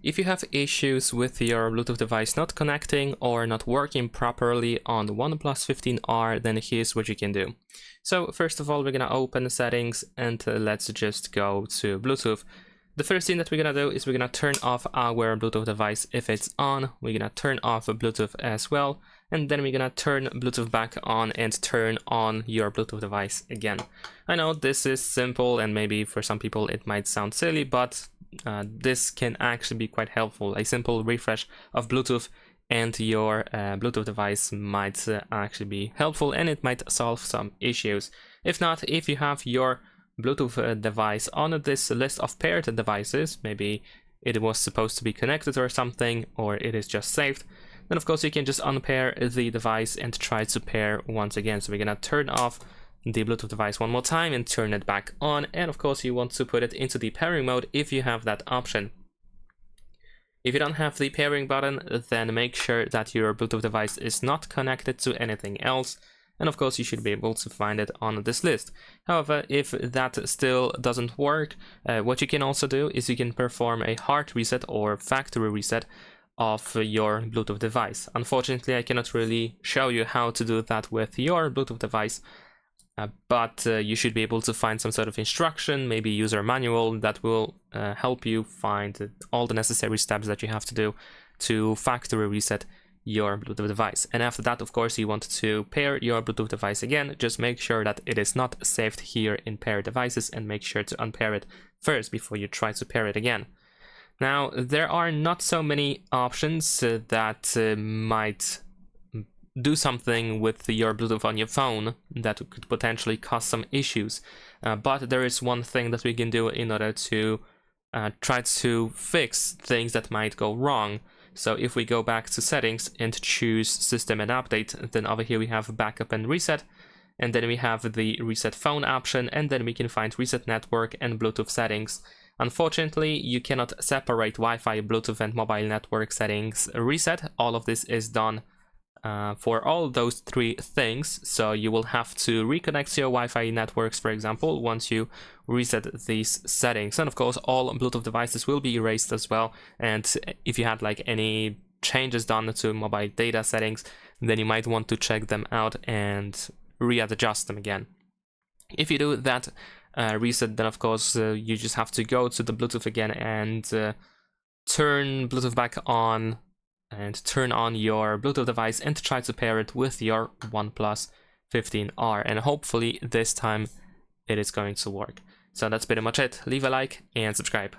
If you have issues with your Bluetooth device not connecting or not working properly on the OnePlus 15R, then here's what you can do. So first of all, we're gonna open settings and let's just go to Bluetooth. The first thing that we're gonna do is we're gonna turn off our Bluetooth device if it's on. We're gonna turn off Bluetooth as well, and then we're gonna turn Bluetooth back on and turn on your Bluetooth device again. I know this is simple and maybe for some people it might sound silly, but this can actually be quite helpful. A simple refresh of Bluetooth and your Bluetooth device might actually be helpful, and it might solve some issues. If not, if you have your Bluetooth device on this list of paired devices, maybe it was supposed to be connected or something, or it is just saved, then of course you can just unpair the device and try to pair once again. So we're gonna turn off the Bluetooth device one more time and turn it back on, and of course you want to put it into the pairing mode if you have that option. If you don't have the pairing button, then make sure that your Bluetooth device is not connected to anything else, and of course you should be able to find it on this list. However, if that still doesn't work, what you can also do is you can perform a hard reset or factory reset of your Bluetooth device. Unfortunately, I cannot really show you how to do that with your Bluetooth device, but you should be able to find some sort of instruction, maybe user manual, that will help you find all the necessary steps that you have to do to factory reset your Bluetooth device. And after that, of course, you want to pair your Bluetooth device again. Just make sure that it is not saved here in pair devices, and make sure to unpair it first before you try to pair it again. Now, there are not so many options that might do something with your Bluetooth on your phone that could potentially cause some issues, but there is one thing that we can do in order to try to fix things that might go wrong. So if we go back to settings and choose system and update, then over here we have backup and reset, and then we have the reset phone option, and then we can find reset network and Bluetooth settings. Unfortunately, you cannot separate Wi-Fi, Bluetooth and mobile network settings reset. All of this is done for all those three things, so you will have to reconnect to your Wi-Fi networks, for example, once you reset these settings. And of course, all Bluetooth devices will be erased as well, and if you had like any changes done to mobile data settings, then you might want to check them out and readjust them again. If you do that reset, then of course you just have to go to the Bluetooth again and turn Bluetooth back on and turn on your Bluetooth device and try to pair it with your OnePlus 15R, and hopefully this time it is going to work. So that's pretty much it. Leave a like and subscribe.